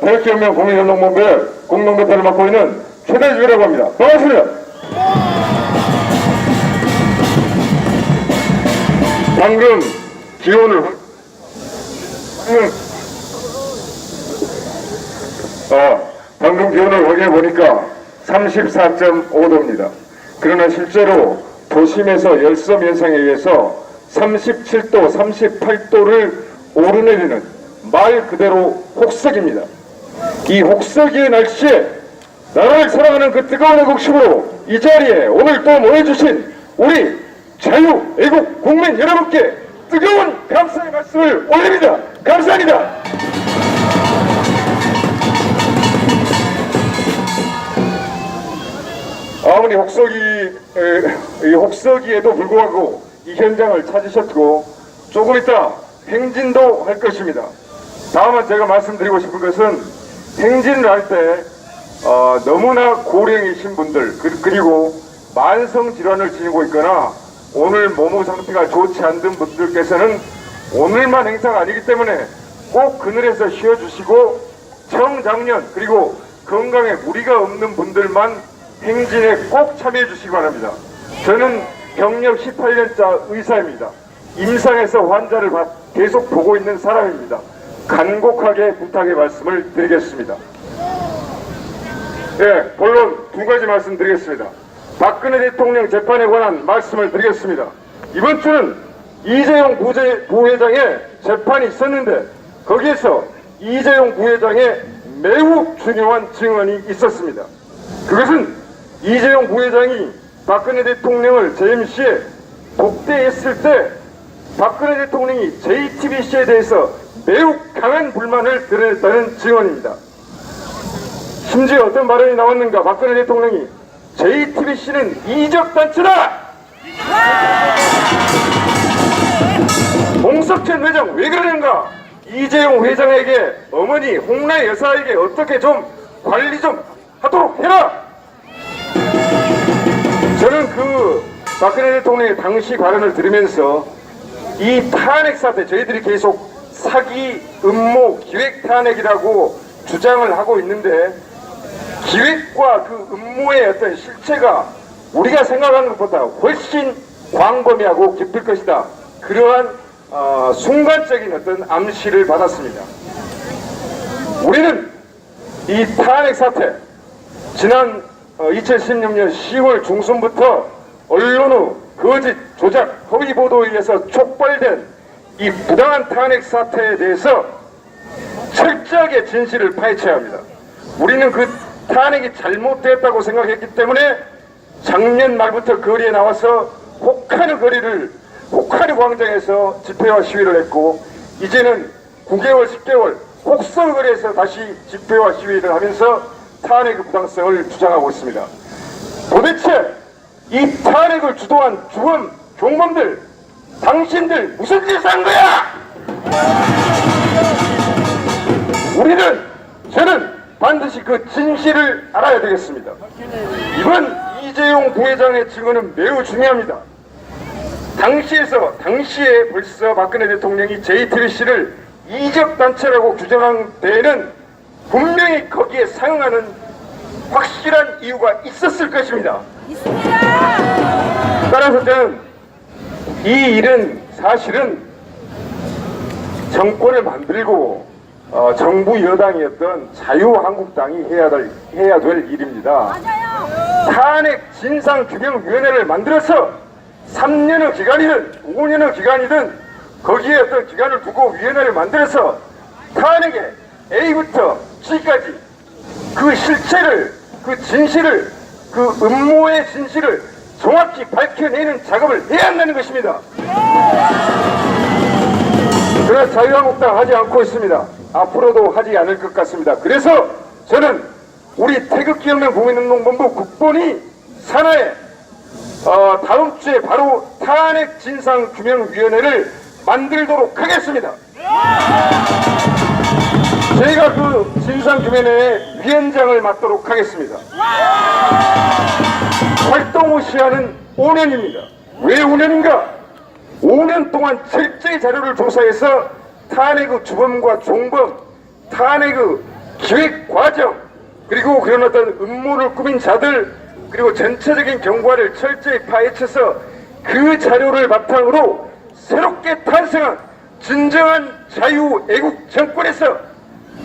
태극기혁명 국민운동본부의 공동대표를 맡고 있는 최대중이라고 합니다. 반갑습니다. 방금 기온을 확인해 보니까 34.5도입니다. 그러나 실제로 도심에서 열섬 현상에 의해서 37도, 38도를 오르내리는 말 그대로 혹석입니다. 이 혹석의 날씨에 나라를 사랑하는 그 뜨거운 애국심으로 이 자리에 오늘 또 모여주신 우리 자유 애국 국민 여러분께 뜨거운 감사의 말씀을 올립니다. 감사합니다. 아무리 혹서기에도 불구하고 이 현장을 찾으셨고 조금 이따 행진도 할 것입니다. 다음은 제가 말씀드리고 싶은 것은 행진을 할 때 너무나 고령이신 분들 그리고 만성질환을 지니고 있거나 오늘 몸의 상태가 좋지 않은 분들께서는 오늘만 행사가 아니기 때문에 꼭 그늘에서 쉬어주시고 청장년 그리고 건강에 무리가 없는 분들만 행진에 꼭 참여해 주시기 바랍니다. 저는 경력 18년차 의사입니다. 임상에서 환자를 계속 보고 있는 사람입니다. 간곡하게 부탁의 말씀을 드리겠습니다. 예, 본론 두 가지 말씀드리겠습니다. 박근혜 대통령 재판에 관한 말씀을 드리겠습니다. 이번 주는 이재용 부회장의 재판이 있었는데 거기에서 이재용 부회장의 매우 중요한 증언이 있었습니다. 그것은 이재용 부회장이 박근혜 대통령을 재임 시에 독대했을 때 박근혜 대통령이 JTBC에 대해서 매우 강한 불만을 드러냈다는 증언입니다. 심지어 어떤 발언이 나왔는가? 박근혜 대통령이 JTBC는 이적단체다! 홍석천 회장 왜 그러는가? 이재용 회장에게 어머니 홍라 여사에게 어떻게 좀 관리 좀 하도록 해라! 저는 그 박근혜 대통령의 당시 발언을 들으면서 이 탄핵 사태 저희들이 계속 사기, 음모, 기획 탄핵이라고 주장을 하고 있는데 기획과 그 음모의 어떤 실체가 우리가 생각하는 것보다 훨씬 광범위하고 깊을 것이다. 그러한 순간적인 어떤 암시를 받았습니다. 우리는 이 탄핵 사태 지난 2016년 10월 중순부터 언론의 거짓, 조작, 허위 보도에 의해서 촉발된 이 부당한 탄핵 사태에 대해서 철저하게 진실을 파헤쳐야 합니다. 우리는 그 탄핵이 잘못됐다고 생각했기 때문에 작년 말부터 거리에 나와서 혹하는 광장에서 집회와 시위를 했고 이제는 9개월, 10개월 혹서거리에서 다시 집회와 시위를 하면서 탄핵의 부당성을 주장하고 있습니다. 도대체 이 탄핵을 주도한 주범, 종범들, 당신들 무슨 짓을 한 거야? 저는 반드시 그 진실을 알아야 되겠습니다. 이번 이재용 부회장의 증언은 매우 중요합니다. 당시에 벌써 박근혜 대통령이 JTBC를 이적단체라고 규정한 데에는 분명히 거기에 상응하는 확실한 이유가 있었을 것입니다. 따라서 저는 이 일은 사실은 정권을 만들고 정부 여당이었던 자유한국당이 해야 될 일입니다. 맞아요. 탄핵 진상규명위원회를 만들어서 3년의 기간이든 5년의 기간이든 거기에 어떤 기간을 두고 위원회를 만들어서 탄핵의 A부터 G까지 그 실체를, 그 진실을, 그 음모의 진실을 정확히 밝혀내는 작업을 해야 한다는 것입니다. 그러나 자유한국당 하지 않고 있습니다. 앞으로도 하지 않을 것 같습니다. 그래서 저는 우리 태극기혁명 국민운동본부 국본이 산하에 다음 주에 바로 탄핵 진상규명위원회를 만들도록 하겠습니다. 저희가 그 진상규명회의 위원장을 맡도록 하겠습니다. 활동 시한은 5년입니다. 왜 5년인가? 5년 동안 철저히 자료를 조사해서 탄핵의 주범과 종범, 탄핵의 기획 과정, 그리고 그런 어떤 음모를 꾸민 자들, 그리고 전체적인 경과를 철저히 파헤쳐서 그 자료를 바탕으로 새롭게 탄생한 진정한 자유애국 정권에서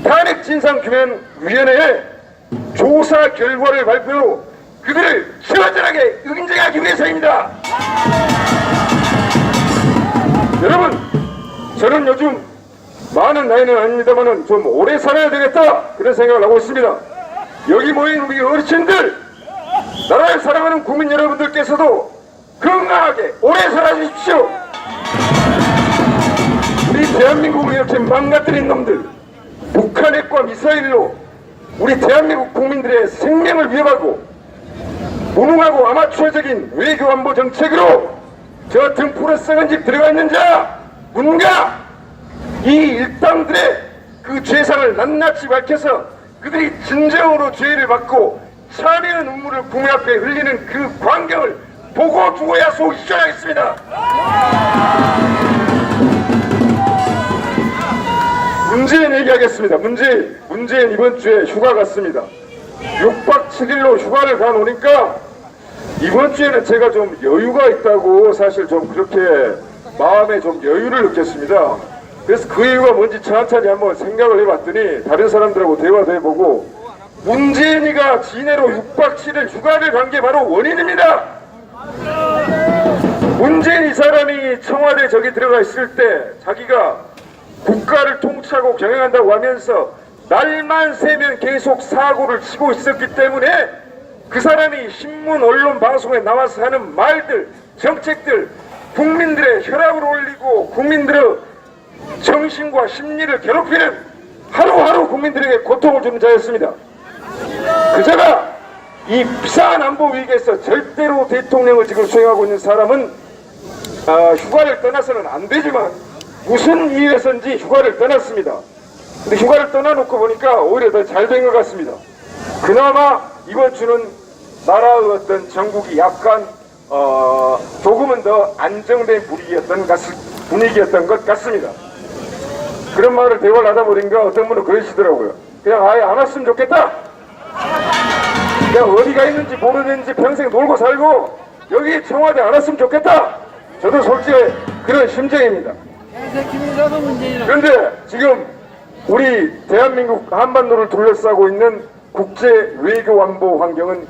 탄핵진상규명위원회에 조사 결과를 발표로 그들을 시원하게 응징하기 위해서입니다. 여러분, 저는 요즘 많은 나이는 아닙니다만 좀 오래 살아야 되겠다 그런 생각을 하고 있습니다. 여기 모인 우리 어르신들, 나라를 사랑하는 국민 여러분들께서도 건강하게 오래 살아주십시오. 우리 대한민국을 이렇게 망가뜨린 놈들, 북한핵과 미사일로 우리 대한민국 국민들의 생명을 위협하고 무능하고 아마추어적인 외교안보 정책으로 저 등불에 썩은 집 들어가 있는 자 누군가 이 일당들의 그 죄상을 낱낱이 밝혀서 그들이 진정으로 죄를 받고 참여의 눈물을 국민 앞에 흘리는 그 광경을 보고 죽어야 속이 시원하겠습니다. 문재인 얘기하겠습니다. 문재인 이번 주에 휴가 갔습니다. 6박 7일로 휴가를 가노니까 이번 주에는 제가 좀 여유가 있다고 사실 좀 그렇게 마음에 좀 여유를 느꼈습니다. 그래서 그 이유가 뭔지 천천히 한번 생각을 해봤더니 다른 사람들하고 대화도 해보고 문재인이가 진해로 6박 7일 휴가를 간 게 바로 원인입니다. 문재인 이 사람이 청와대 저기 들어가 있을 때 자기가 국가를 통치하고 경영한다고 하면서 날만 새면 계속 사고를 치고 있었기 때문에 그 사람이 신문, 언론, 방송에 나와서 하는 말들, 정책들, 국민들의 혈압을 올리고 국민들의 정신과 심리를 괴롭히는 하루하루 국민들에게 고통을 주는 자였습니다. 그자가 이 비상한 안보 위기에서 절대로 대통령을 지금 수행하고 있는 사람은 휴가를 떠나서는 안 되지만 무슨 이유에서인지 휴가를 떠났습니다. 근데 휴가를 떠나놓고 보니까 오히려 더 잘 된 것 같습니다. 그나마 이번 주는 나라의 어떤 정국이 약간 조금은 더 안정된 분위기였던 것 같습니다. 그런 말을 대화를 하다 보니까 어떤 분은 그러시더라고요. 그냥 아예 안 왔으면 좋겠다. 그냥 어디가 있는지 모르는지 평생 놀고 살고 여기 청와대 안 왔으면 좋겠다. 저도 솔직히 그런 심정입니다. 그런데 지금 우리 대한민국 한반도를 둘러싸고 있는 국제 외교 안보 환경은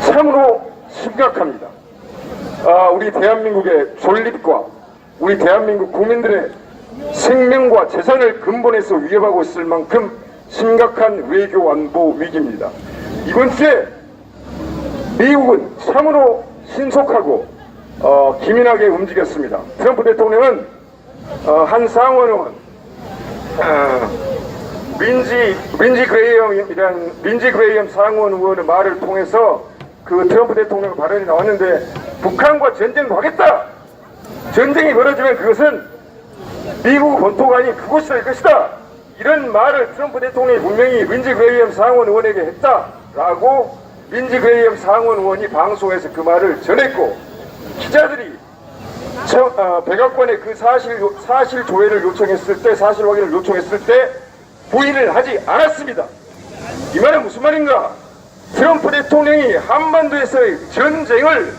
참으로 심각합니다. 우리 대한민국의 존립과 우리 대한민국 국민들의 생명과 재산을 근본에서 위협하고 있을 만큼 심각한 외교 안보 위기입니다. 이번 주에 미국은 참으로 신속하고 기민하게 움직였습니다. 트럼프 대통령은 한 상원의원 린지 그레이엄 상원 의원의 말을 통해서 그 트럼프 대통령 발언이 나왔는데 북한과 전쟁도 하겠다. 전쟁이 벌어지면 그것은 미국 본토가 아닌 그곳이 될 것이다. 이런 말을 트럼프 대통령이 분명히 린지 그레이엄 상원 의원에게 했다라고 린지 그레이엄 상원 의원이 방송에서 그 말을 전했고 기자들이 백악관에 그 사실 조회를 요청했을 때 사실 확인을 요청했을 때 부인을 하지 않았습니다. 이 말은 무슨 말인가? 트럼프 대통령이 한반도에서의 전쟁을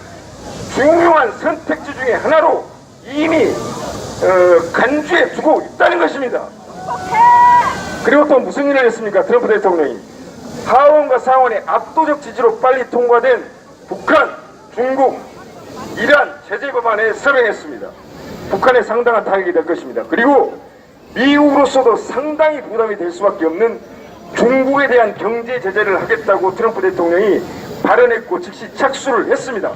중요한 선택지 중에 하나로 이미 간주해 두고 있다는 것입니다. 그리고 또 무슨 일을 했습니까? 트럼프 대통령이 하원과 상원의 압도적 지지로 빨리 통과된 북한, 중국, 이란 제재 법안에 서명했습니다. 북한에 상당한 타격이 될 것입니다. 그리고 미국으로서도 상당히 부담이 될 수밖에 없는 중국에 대한 경제 제재를 하겠다고 트럼프 대통령이 발언했고 즉시 착수를 했습니다.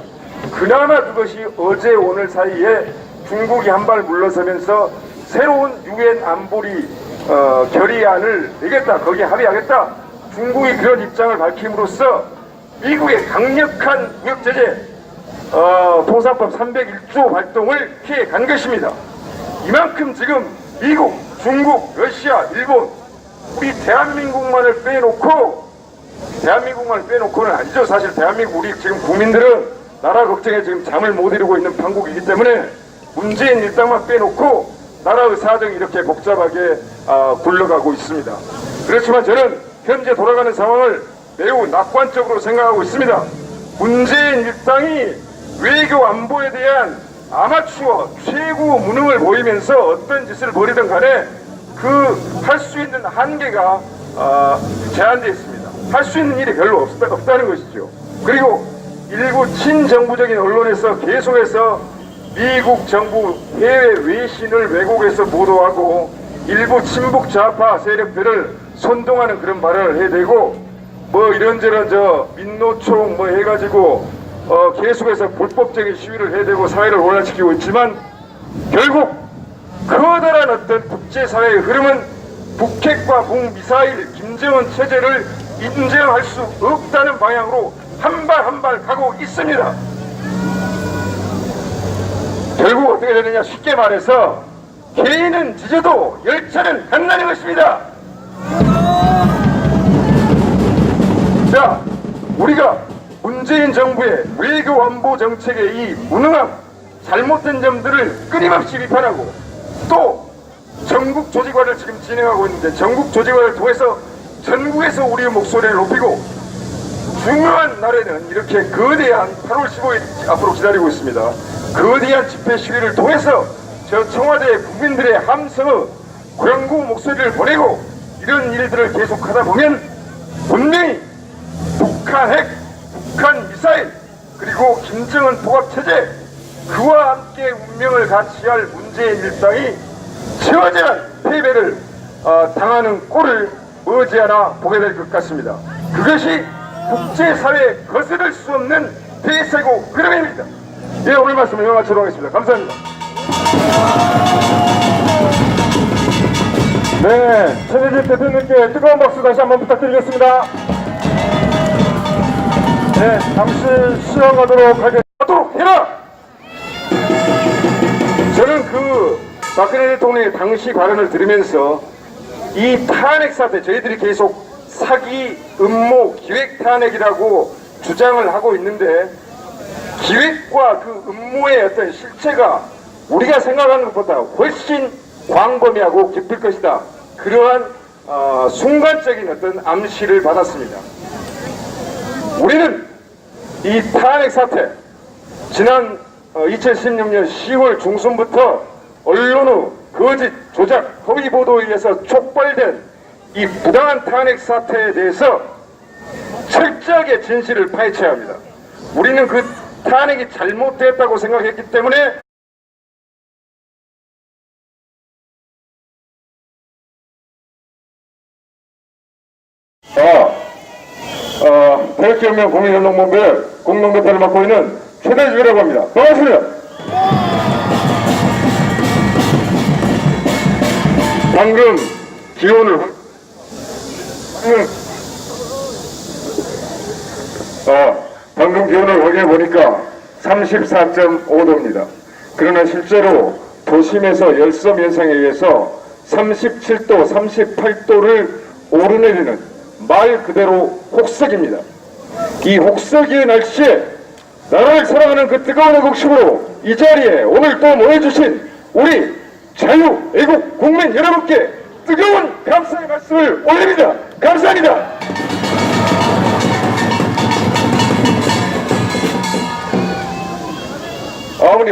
그나마 그것이 어제 오늘 사이에 중국이 한 발 물러서면서 새로운 유엔 안보리 결의안을 내겠다, 거기에 합의하겠다, 중국이 그런 입장을 밝힘으로써 미국의 강력한 무역 제재 통상법 301조 발동을 피해 간 것입니다. 이만큼 지금 미국, 중국, 러시아, 일본 우리 대한민국만을 빼놓고는 아니죠. 사실 대한민국 우리 지금 국민들은 나라 걱정에 지금 잠을 못 이루고 있는 판국이기 때문에 문재인 일당만 빼놓고 나라의 사정이 이렇게 복잡하게 굴러가고 있습니다. 그렇지만 저는 현재 돌아가는 상황을 매우 낙관적으로 생각하고 있습니다. 문재인 일당이 외교 안보에 대한 아마추어 최고 무능을 보이면서 어떤 짓을 벌이든 간에 그 할 수 있는 한계가 제한되어 있습니다. 할 수 있는 일이 별로 없다는 것이죠. 그리고 일부 친정부적인 언론에서 계속해서 미국 정부 해외 외신을 왜곡해서 보도하고 일부 친북 좌파 세력들을 선동하는 그런 발언을 해대고 뭐 이런저런 민노총 뭐 해가지고 계속해서 불법적인 시위를 해대고 사회를 혼란시키고 있지만 결국 커다란 어떤 국제사회의 흐름은 북핵과 북미사일 김정은 체제를 인정할 수 없다는 방향으로 한 발 한 발 가고 있습니다. 결국 어떻게 되느냐, 쉽게 말해서 개인은 지져도 열차는 간다는 것입니다. 자, 우리가 문재인 정부의 외교 안보 정책의 이 무능함, 잘못된 점들을 끊임없이 비판하고 또 전국 조직화를 지금 진행하고 있는데 전국 조직화를 통해서 전국에서 우리의 목소리를 높이고 중요한 날에는 이렇게 거대한 8월 15일 앞으로 기다리고 있습니다. 거대한 집회 시위를 통해서 저 청와대 국민들의 함성의 고양고 목소리를 보내고 이런 일들을 계속하다 보면 분명히 북한 핵, 북한 미사일 그리고 김정은 포갑체제 그와 함께 운명을 같이 할 문재인 일당이 처절한 패배를 당하는 꼴을 머지않아 보게 될 것 같습니다. 그것이 국제사회에 거스를 수 없는 대세고 흐름입니다. 예, 오늘 말씀을 이만 마치도록 하겠습니다. 감사합니다. 네, 최대집 대표님께 뜨거운 박수 다시 한번 부탁드리겠습니다. 네, 잠시 쉬어가도록 하겠습니다. 하도록 해라! 저는 박근혜 대통령의 당시 발언을 들으면서 이 탄핵 사태, 저희들이 계속 사기, 음모, 기획 탄핵이라고 주장을 하고 있는데 기획과 그 음모의 어떤 실체가 우리가 생각하는 것보다 훨씬 광범위하고 깊을 것이다. 그러한 순간적인 어떤 암시를 받았습니다. 우리는 이 탄핵 사태, 지난 2016년 10월 중순부터 언론의 거짓, 조작, 허위 보도에 의해서 촉발된 이 부당한 탄핵 사태에 대해서 철저하게 진실을 파헤쳐야 합니다. 우리는 그 탄핵이 잘못됐다고 생각했기 때문에 태극기혁명 국민운동본부의 공동대표를 맡고 있는 최대주라고 합니다. 반갑습니다. 방금 기온을 확인해 보니까 34.5도입니다. 그러나 실제로 도심에서 열섬 현상에 의해서 37도, 38도를 오르내리는 말 그대로 혹석입니다. 이 혹석의 날씨에 나라를 사랑하는 그 뜨거운 애국심으로 이 자리에 오늘 또 모여주신 우리 자유, 애국, 국민 여러분께 뜨거운 감사의 말씀을 올립니다. 감사합니다. 아무리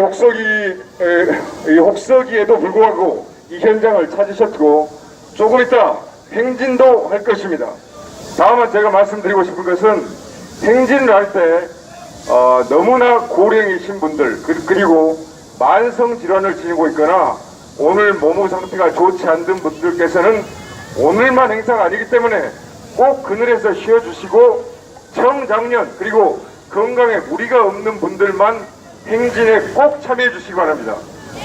혹서기에도 불구하고 이 현장을 찾으셨고 조금 있다 행진도 할 것입니다. 다음은 제가 말씀드리고 싶은 것은 행진을 할 때 너무나 고령이신 분들 그리고 만성질환을 지니고 있거나 오늘 몸의 상태가 좋지 않은 분들께서는 오늘만 행사가 아니기 때문에 꼭 그늘에서 쉬어주시고 청장년 그리고 건강에 무리가 없는 분들만 행진에 꼭 참여해 주시기 바랍니다.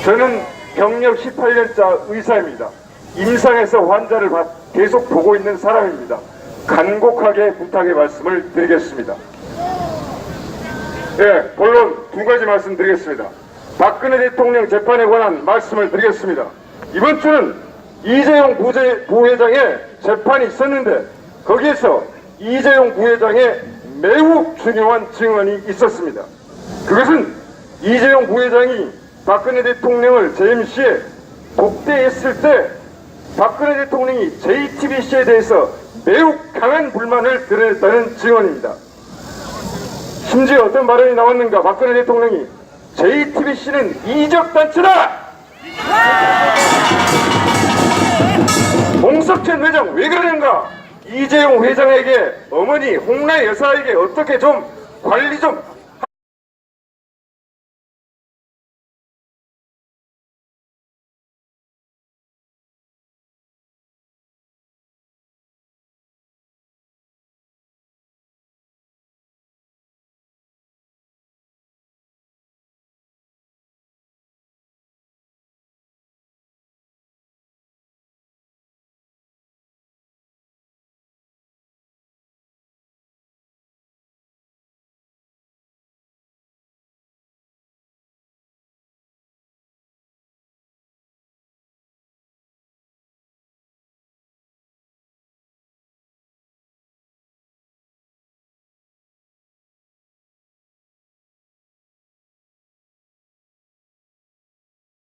저는 경력 18년차 의사입니다. 임상에서 환자를 계속 보고 있는 사람입니다. 간곡하게 부탁의 말씀을 드리겠습니다. 예, 본론 두 가지 말씀드리겠습니다. 박근혜 대통령 재판에 관한 말씀을 드리겠습니다. 이번 주는 이재용 부회장의 재판이 있었는데 거기에서 이재용 부회장의 매우 중요한 증언이 있었습니다. 그것은 이재용 부회장이 박근혜 대통령을 재임 시에 독대했을 때 박근혜 대통령이 JTBC에 대해서 매우 강한 불만을 드러냈다는 증언입니다. 심지어 어떤 발언이 나왔는가? 박근혜 대통령이 JTBC는 이적단체다! 홍석천 회장 왜 그러는가? 이재용 회장에게 어머니 홍라 여사에게 어떻게 좀 관리 좀